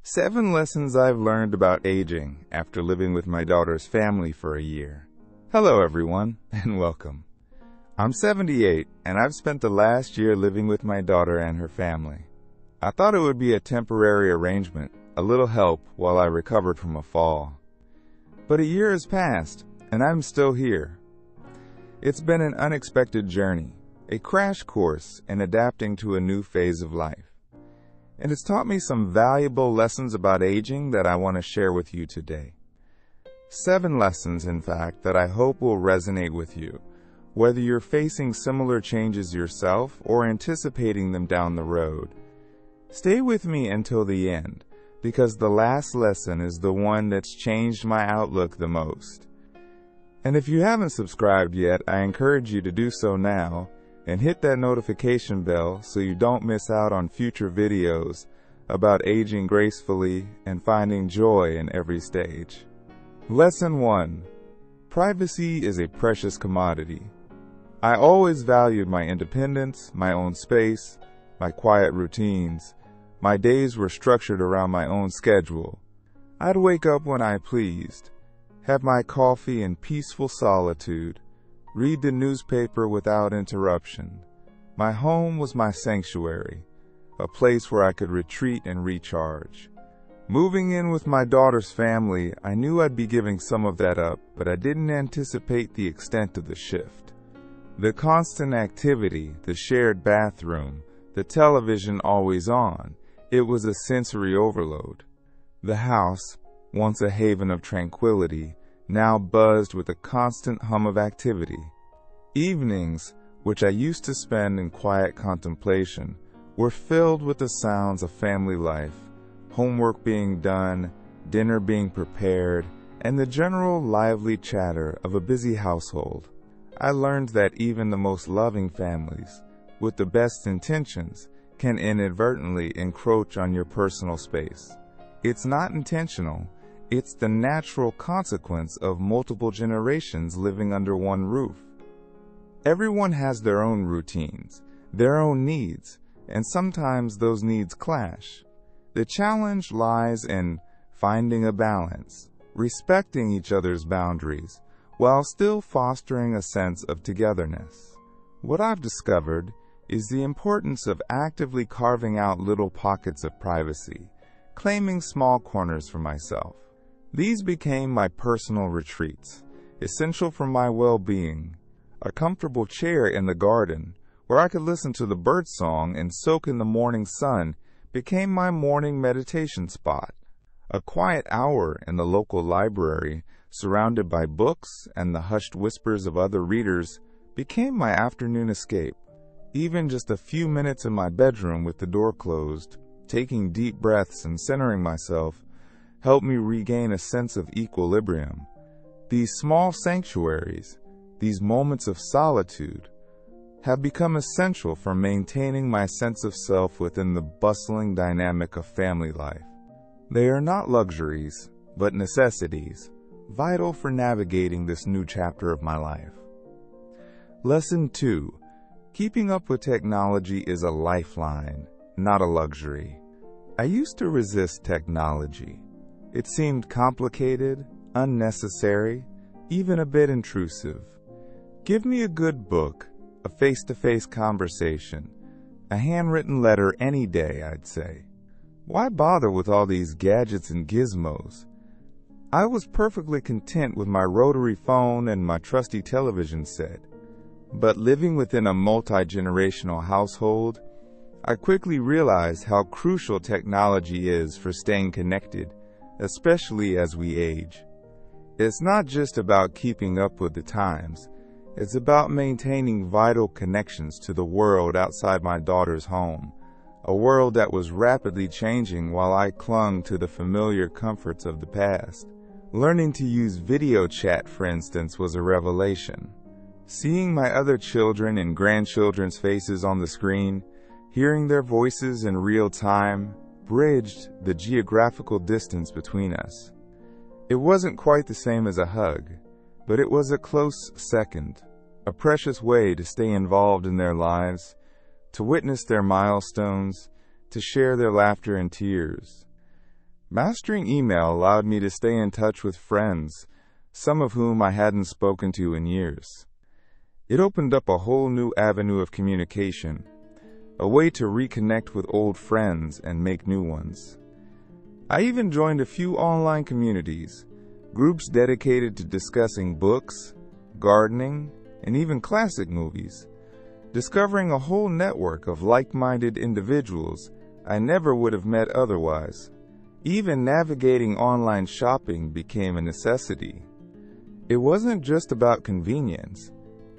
7 lessons I've learned about aging after living with my daughter's family for a year. Hello everyone, and welcome. I'm 78, and I've spent the last year living with my daughter and her family. I thought it would be a temporary arrangement, a little help while I recovered from a fall. But a year has passed, and I'm still here. It's been an unexpected journey, a crash course in adapting to a new phase of life. And it's taught me some valuable lessons about aging that I want to share with you today. 7 lessons, in fact, that I hope will resonate with you, whether you're facing similar changes yourself or anticipating them down the road. Stay with me until the end, because the last lesson is the one that's changed my outlook the most. And if you haven't subscribed yet, I encourage you to do so now, and hit that notification bell so you don't miss out on future videos about aging gracefully and finding joy in every stage. Lesson 1. Privacy is a precious commodity. I always valued my independence, my own space, my quiet routines. My days were structured around my own schedule. I'd wake up when I pleased, have my coffee in peaceful solitude, read the newspaper without interruption. My home was my sanctuary, a place where I could retreat and recharge. Moving in with my daughter's family, I knew I'd be giving some of that up, but I didn't anticipate the extent of the shift. The constant activity, the shared bathroom, the television always on, it was a sensory overload. The house, once a haven of tranquility, now buzzed with a constant hum of activity. Evenings, which I used to spend in quiet contemplation, were filled with the sounds of family life, homework being done, dinner being prepared, and the general lively chatter of a busy household. I learned that even the most loving families, with the best intentions, can inadvertently encroach on your personal space. It's not intentional. It's the natural consequence of multiple generations living under one roof. Everyone has their own routines, their own needs, and sometimes those needs clash. The challenge lies in finding a balance, respecting each other's boundaries, while still fostering a sense of togetherness. What I've discovered is the importance of actively carving out little pockets of privacy, claiming small corners for myself. These became my personal retreats, essential for my well-being. A comfortable chair in the garden, where I could listen to the birdsong and soak in the morning sun, became my morning meditation spot. A quiet hour in the local library, surrounded by books and the hushed whispers of other readers, became my afternoon escape. Even just a few minutes in my bedroom with the door closed, taking deep breaths and centering myself, helped me regain a sense of equilibrium. These small sanctuaries, these moments of solitude, have become essential for maintaining my sense of self within the bustling dynamic of family life. They are not luxuries, but necessities, vital for navigating this new chapter of my life. Lesson 2. Keeping up with technology is a lifeline, not a luxury. I used to resist technology. It seemed complicated, unnecessary, even a bit intrusive. Give me a good book, a face-to-face conversation, a handwritten letter any day, I'd say. Why bother with all these gadgets and gizmos? I was perfectly content with my rotary phone and my trusty television set. But living within a multi-generational household, I quickly realized how crucial technology is for staying connected, especially as we age. It's not just about keeping up with the times. It's about maintaining vital connections to the world outside my daughter's home, a world that was rapidly changing while I clung to the familiar comforts of the past. Learning to use video chat, for instance, was a revelation. Seeing my other children and grandchildren's faces on the screen, hearing their voices in real time, bridged the geographical distance between us. It wasn't quite the same as a hug, but it was a close second, a precious way to stay involved in their lives, to witness their milestones, to share their laughter and tears. Mastering email allowed me to stay in touch with friends, some of whom I hadn't spoken to in years. It opened up a whole new avenue of communication, a way to reconnect with old friends and make new ones. I even joined a few online communities, groups dedicated to discussing books, gardening, and even classic movies, discovering a whole network of like-minded individuals I never would have met otherwise. Even navigating online shopping became a necessity. It wasn't just about convenience.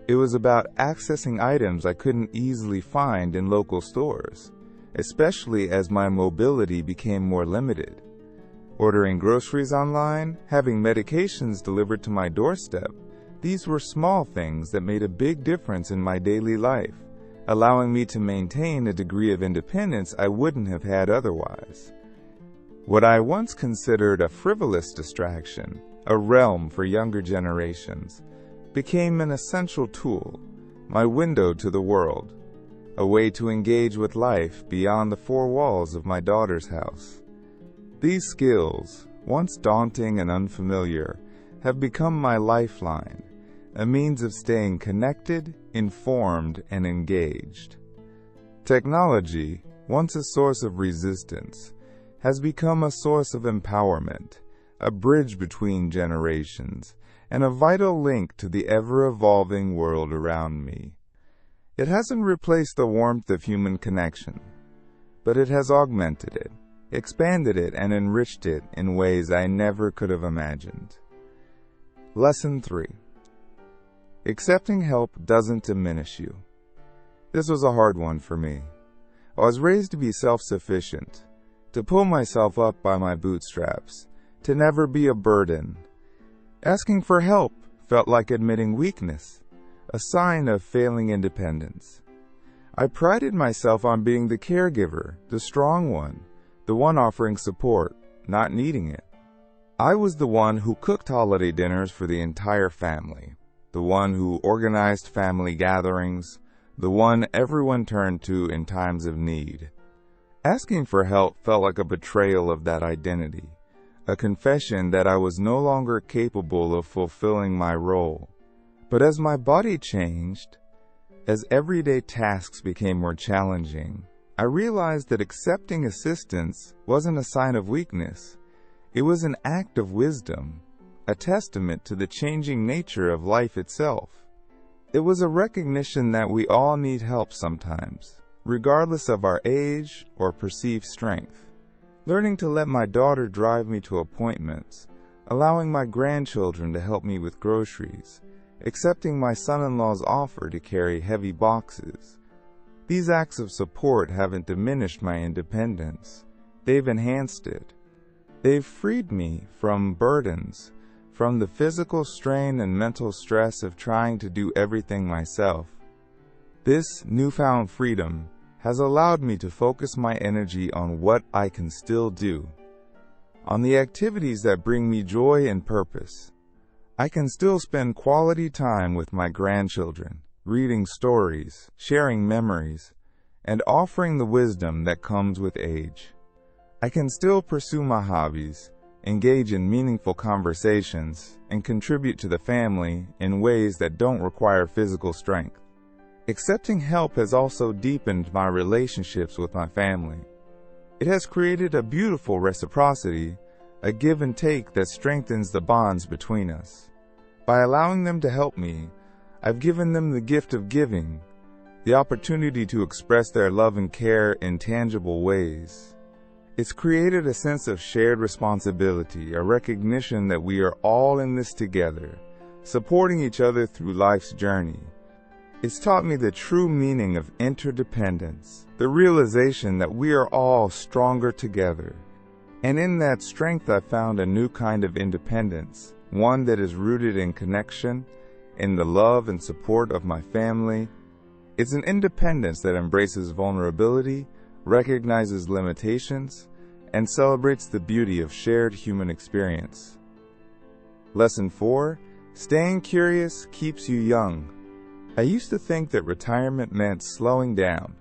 It was about accessing items I couldn't easily find in local stores, especially as my mobility became more limited. Ordering groceries online, having medications delivered to my doorstep, these were small things that made a big difference in my daily life, allowing me to maintain a degree of independence I wouldn't have had otherwise. What I once considered a frivolous distraction, a realm for younger generations, became an essential tool, my window to the world, a way to engage with life beyond the four walls of my daughter's house. These skills, once daunting and unfamiliar, have become my lifeline, a means of staying connected, informed, and engaged. Technology, once a source of resistance, has become a source of empowerment, a bridge between generations, and a vital link to the ever-evolving world around me. It hasn't replaced the warmth of human connection, but it has augmented it, expanded it, and enriched it in ways I never could have imagined. Lesson 3. Accepting help doesn't diminish you. This was a hard one for me. I was raised to be self-sufficient, to pull myself up by my bootstraps, to never be a burden. Asking for help felt like admitting weakness, a sign of failing independence. I prided myself on being the caregiver, the strong one, the one offering support, not needing it. I was the one who cooked holiday dinners for the entire family, the one who organized family gatherings, the one everyone turned to in times of need. Asking for help felt like a betrayal of that identity, a confession that I was no longer capable of fulfilling my role. But as my body changed, as everyday tasks became more challenging, I realized that accepting assistance wasn't a sign of weakness. It was an act of wisdom, a testament to the changing nature of life itself. It was a recognition that we all need help sometimes, regardless of our age or perceived strength. Learning to let my daughter drive me to appointments, allowing my grandchildren to help me with groceries, accepting my son-in-law's offer to carry heavy boxes. These acts of support haven't diminished my independence. They've enhanced it. They've freed me from burdens, from the physical strain and mental stress of trying to do everything myself. This newfound freedom has allowed me to focus my energy on what I can still do, on the activities that bring me joy and purpose. I can still spend quality time with my grandchildren, reading stories, sharing memories, and offering the wisdom that comes with age. I can still pursue my hobbies, engage in meaningful conversations, and contribute to the family in ways that don't require physical strength. Accepting help has also deepened my relationships with my family. It has created a beautiful reciprocity, a give and take that strengthens the bonds between us. By allowing them to help me, I've given them the gift of giving, the opportunity to express their love and care in tangible ways. It's created a sense of shared responsibility, a recognition that we are all in this together, supporting each other through life's journey. It's taught me the true meaning of interdependence, the realization that we are all stronger together. And in that strength, I found a new kind of independence, one that is rooted in connection, in the love and support of my family. It's an independence that embraces vulnerability, recognizes limitations, and celebrates the beauty of shared human experience. Lesson 4. Staying curious keeps you young. I used to think that retirement meant slowing down,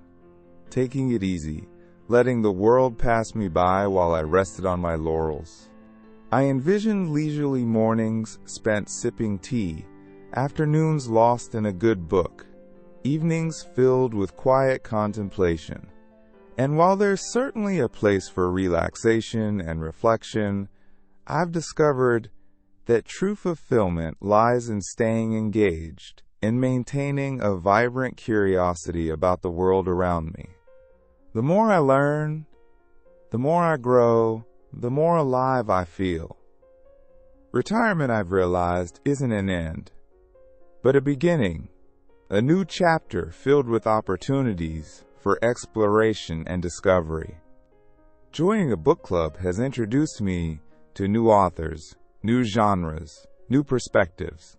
taking it easy, letting the world pass me by while I rested on my laurels. I envisioned leisurely mornings spent sipping tea, afternoons lost in a good book, evenings filled with quiet contemplation. And while there's certainly a place for relaxation and reflection, I've discovered that true fulfillment lies in staying engaged, in maintaining a vibrant curiosity about the world around me. The more I learn, the more I grow, the more alive I feel. Retirement, I've realized, isn't an end, but a beginning, a new chapter filled with opportunities for exploration and discovery. Joining a book club has introduced me to new authors, new genres, new perspectives.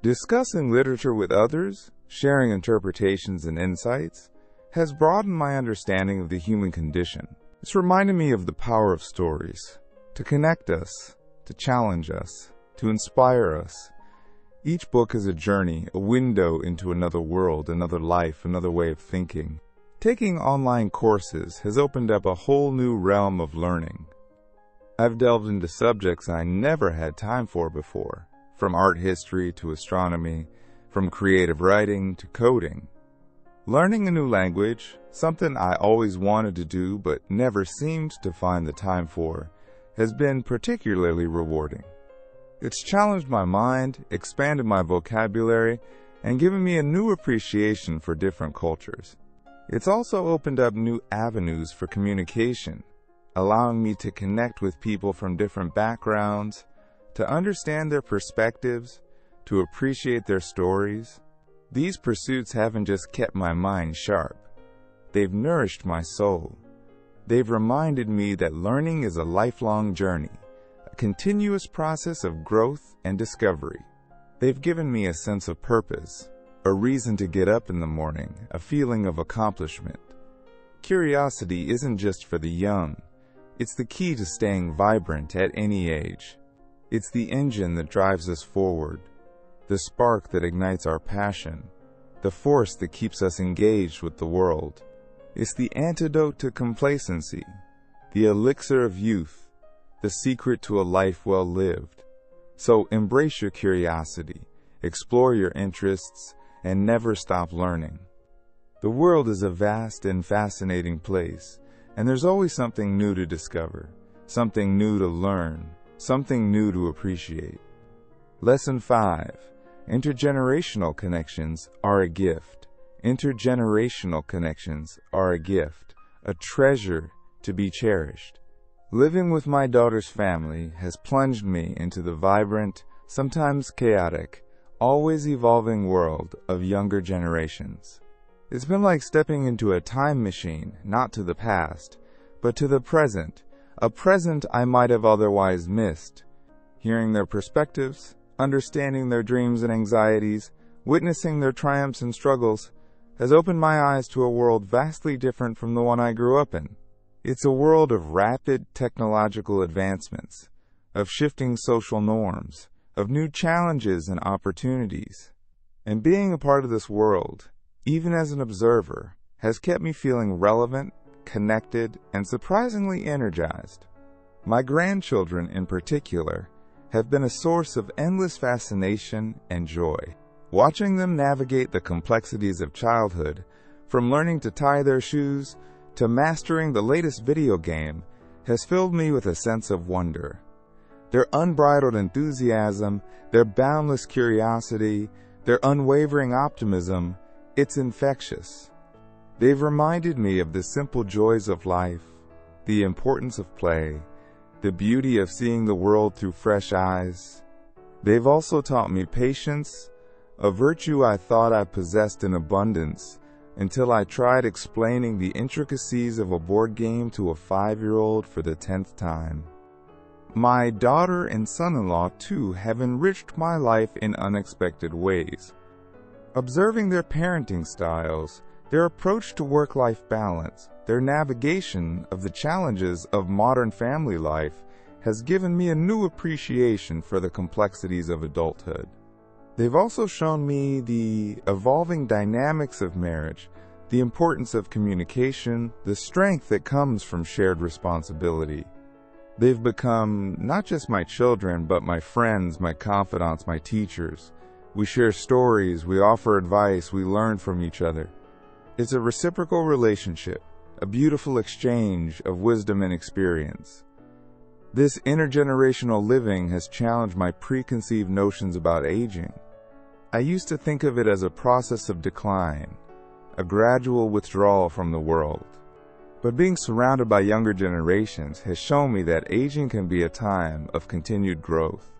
Discussing literature with others, sharing interpretations and insights, has broadened my understanding of the human condition. It's reminded me of the power of stories, to connect us, to challenge us, to inspire us. Each book is a journey, a window into another world, another life, another way of thinking. Taking online courses has opened up a whole new realm of learning. I've delved into subjects I never had time for before, from art history to astronomy, from creative writing to coding. Learning a new language, something I always wanted to do but never seemed to find the time for, has been particularly rewarding. It's challenged my mind, expanded my vocabulary, and given me a new appreciation for different cultures. It's also opened up new avenues for communication, allowing me to connect with people from different backgrounds, to understand their perspectives, to appreciate their stories. These pursuits haven't just kept my mind sharp. They've nourished my soul. They've reminded me that learning is a lifelong journey, a continuous process of growth and discovery. They've given me a sense of purpose, a reason to get up in the morning, a feeling of accomplishment. Curiosity isn't just for the young. It's the key to staying vibrant at any age. It's the engine that drives us forward, the spark that ignites our passion, the force that keeps us engaged with the world. It's the antidote to complacency, the elixir of youth, the secret to a life well lived. So embrace your curiosity, explore your interests, and never stop learning. The world is a vast and fascinating place, and there's always something new to discover, something new to learn, something new to appreciate. Lesson 5. Intergenerational connections are a gift. Intergenerational connections are a gift, a treasure to be cherished. Living with my daughter's family has plunged me into the vibrant, sometimes chaotic, always evolving world of younger generations. It's been like stepping into a time machine, not to the past, but to the present, a present I might have otherwise missed. Hearing their perspectives, understanding their dreams and anxieties, witnessing their triumphs and struggles, has opened my eyes to a world vastly different from the one I grew up in. It's a world of rapid technological advancements, of shifting social norms, of new challenges and opportunities. And being a part of this world, even as an observer, has kept me feeling relevant, connected, and surprisingly energized. My grandchildren, in particular, have been a source of endless fascination and joy. Watching them navigate the complexities of childhood, from learning to tie their shoes to mastering the latest video game, has filled me with a sense of wonder. Their unbridled enthusiasm, their boundless curiosity, their unwavering optimism, it's infectious. They've reminded me of the simple joys of life, the importance of play, the beauty of seeing the world through fresh eyes. They've also taught me patience, a virtue I thought I possessed in abundance until I tried explaining the intricacies of a board game to a 5-year-old for the 10th time. My daughter and son-in-law, too, have enriched my life in unexpected ways. Observing their parenting styles, their approach to work-life balance, their navigation of the challenges of modern family life has given me a new appreciation for the complexities of adulthood. They've also shown me the evolving dynamics of marriage, the importance of communication, the strength that comes from shared responsibility. They've become not just my children, but my friends, my confidants, my teachers. We share stories, we offer advice, we learn from each other. It's a reciprocal relationship, a beautiful exchange of wisdom and experience. This intergenerational living has challenged my preconceived notions about aging. I used to think of it as a process of decline, a gradual withdrawal from the world. But being surrounded by younger generations has shown me that aging can be a time of continued growth,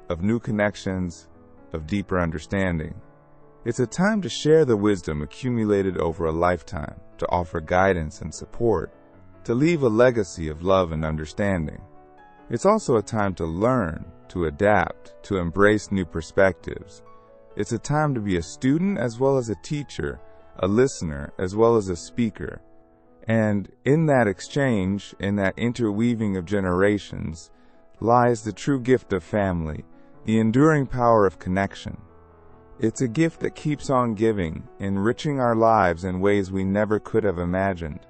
of new connections, of deeper understanding. It's a time to share the wisdom accumulated over a lifetime, to offer guidance and support, to leave a legacy of love and understanding. It's also a time to learn, to adapt, to embrace new perspectives. It's a time to be a student as well as a teacher, a listener as well as a speaker. And in that exchange, in that interweaving of generations, lies the true gift of family, the enduring power of connection. It's a gift that keeps on giving, enriching our lives in ways we never could have imagined.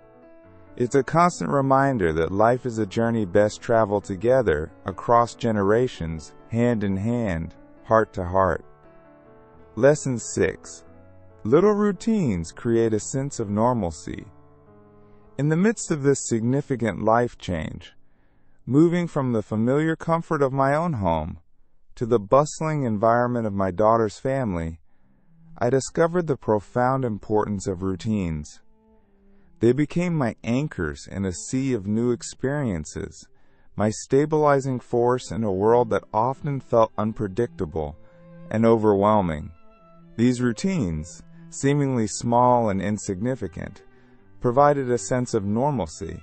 It's a constant reminder that life is a journey best traveled together, across generations, hand in hand, heart to heart. Lesson 6. Little routines create a sense of normalcy. In the midst of this significant life change, moving from the familiar comfort of my own home to the bustling environment of my daughter's family, I discovered the profound importance of routines. They became my anchors in a sea of new experiences, my stabilizing force in a world that often felt unpredictable and overwhelming. These routines, seemingly small and insignificant, provided a sense of normalcy,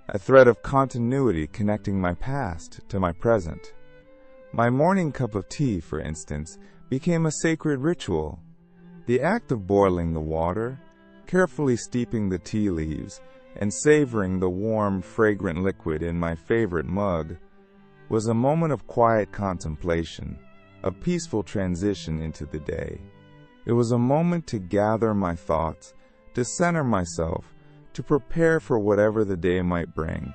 a thread of continuity connecting my past to my present. My morning cup of tea, for instance, became a sacred ritual. The act of boiling the water, carefully steeping the tea leaves, and savoring the warm, fragrant liquid in my favorite mug was a moment of quiet contemplation, a peaceful transition into the day. It was a moment to gather my thoughts, to center myself, to prepare for whatever the day might bring.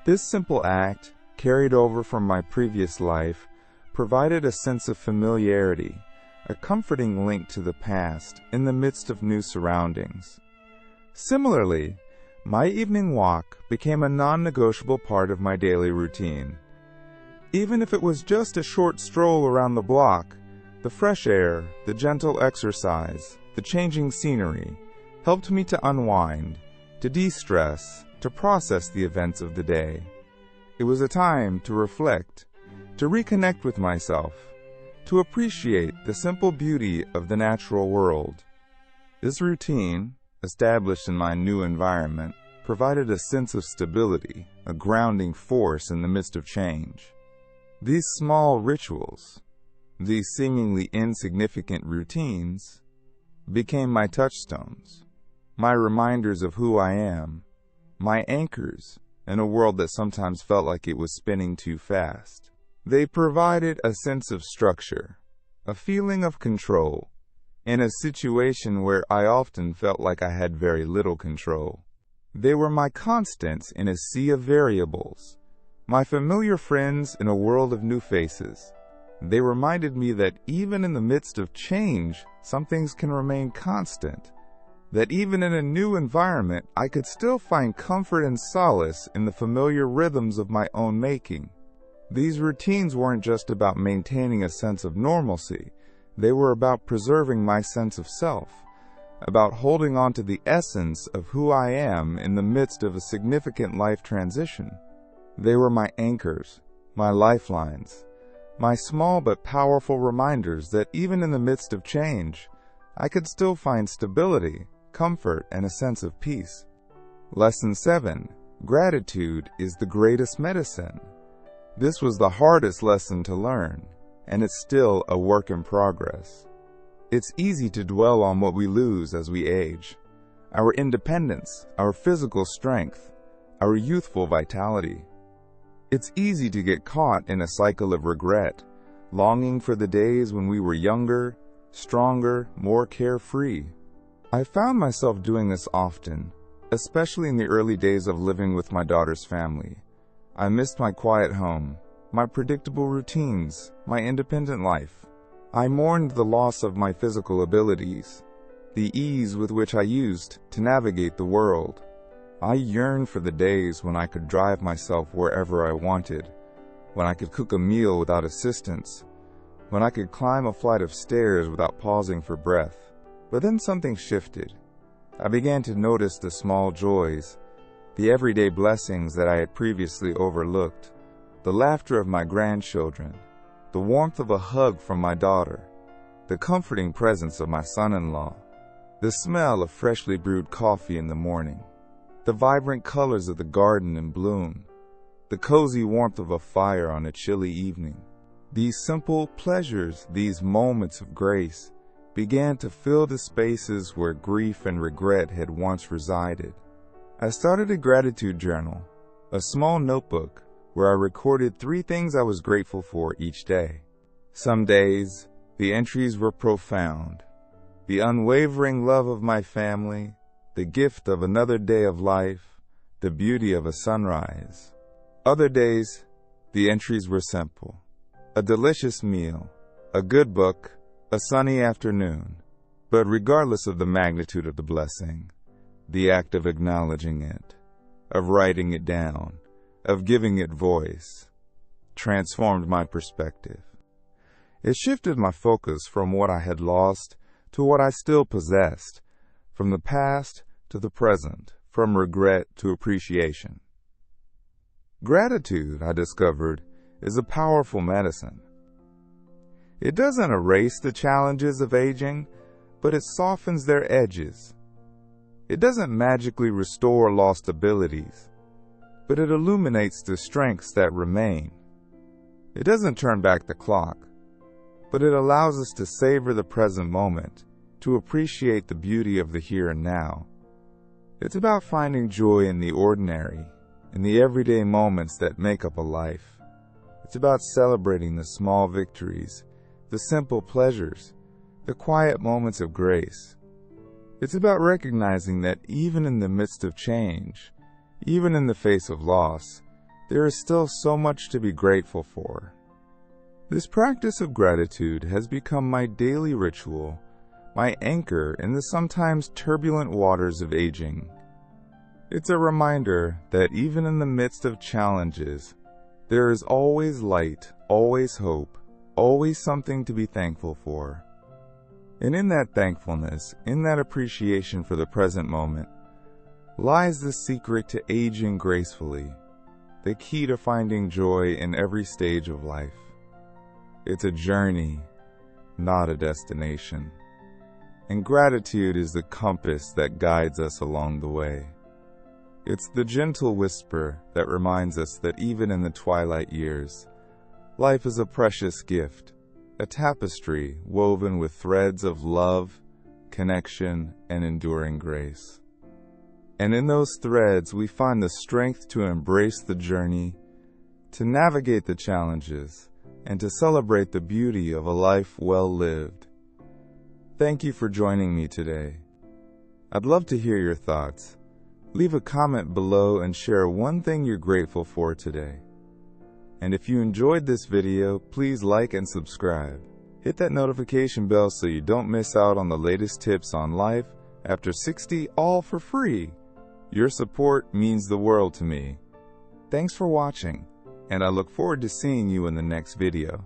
This simple act, carried over from my previous life, provided a sense of familiarity, a comforting link to the past in the midst of new surroundings. Similarly, my evening walk became a non-negotiable part of my daily routine. Even if it was just a short stroll around the block, the fresh air, the gentle exercise, the changing scenery, helped me to unwind, to de-stress, to process the events of the day. It was a time to reflect, to reconnect with myself, to appreciate the simple beauty of the natural world. This routine, established in my new environment, provided a sense of stability, a grounding force in the midst of change. These small rituals, these seemingly insignificant routines, became my touchstones, my reminders of who I am, my anchors in a world that sometimes felt like it was spinning too fast. They provided a sense of structure, a feeling of control, in a situation where I often felt like I had very little control. They were my constants in a sea of variables, my familiar friends in a world of new faces. They reminded me that even in the midst of change, some things can remain constant, that even in a new environment, I could still find comfort and solace in the familiar rhythms of my own making. These routines weren't just about maintaining a sense of normalcy. They were about preserving my sense of self, about holding on to the essence of who I am in the midst of a significant life transition. They were my anchors, my lifelines, my small but powerful reminders that even in the midst of change, I could still find stability, comfort, and a sense of peace. Lesson 7. Gratitude is the greatest medicine. This was the hardest lesson to learn, and it's still a work in progress. It's easy to dwell on what we lose as we age. Our independence, our physical strength, our youthful vitality. It's easy to get caught in a cycle of regret, longing for the days when we were younger, stronger, more carefree. I found myself doing this often, especially in the early days of living with my daughter's family. I missed my quiet home, my predictable routines, my independent life. I mourned the loss of my physical abilities, the ease with which I used to navigate the world. I yearned for the days when I could drive myself wherever I wanted, when I could cook a meal without assistance, when I could climb a flight of stairs without pausing for breath. But then something shifted. I began to notice the small joys, the everyday blessings that I had previously overlooked, the laughter of my grandchildren, the warmth of a hug from my daughter, the comforting presence of my son-in-law, the smell of freshly brewed coffee in the morning, the vibrant colors of the garden in bloom, the cozy warmth of a fire on a chilly evening. These simple pleasures, these moments of grace, began to fill the spaces where grief and regret had once resided. I started a gratitude journal, a small notebook where I recorded 3 things I was grateful for each day. Some days, the entries were profound. The unwavering love of my family, the gift of another day of life, the beauty of a sunrise. Other days, the entries were simple. A delicious meal, a good book, a sunny afternoon. But regardless of the magnitude of the blessing, the act of acknowledging it, of writing it down, of giving it voice, transformed my perspective. It shifted my focus from what I had lost to what I still possessed, from the past to the present, from regret to appreciation. Gratitude, I discovered, is a powerful medicine. It doesn't erase the challenges of aging, but it softens their edges. It doesn't magically restore lost abilities, but it illuminates the strengths that remain. It doesn't turn back the clock, but it allows us to savor the present moment, to appreciate the beauty of the here and now. It's about finding joy in the ordinary, in the everyday moments that make up a life. It's about celebrating the small victories, the simple pleasures, the quiet moments of grace. It's about recognizing that even in the midst of change, even in the face of loss, there is still so much to be grateful for. This practice of gratitude has become my daily ritual, my anchor in the sometimes turbulent waters of aging. It's a reminder that even in the midst of challenges, there is always light, always hope, always something to be thankful for. And in that thankfulness, in that appreciation for the present moment, lies the secret to aging gracefully, the key to finding joy in every stage of life. It's a journey, not a destination. And gratitude is the compass that guides us along the way. It's the gentle whisper that reminds us that even in the twilight years, life is a precious gift, a tapestry woven with threads of love, connection, and enduring grace. And in those threads, we find the strength to embrace the journey, to navigate the challenges, and to celebrate the beauty of a life well lived. Thank you for joining me today. I'd love to hear your thoughts. Leave a comment below and share one thing you're grateful for today. And if you enjoyed this video, please like and subscribe. Hit that notification bell so you don't miss out on the latest tips on life after 60, all for free. Your support means the world to me. Thanks for watching, and I look forward to seeing you in the next video.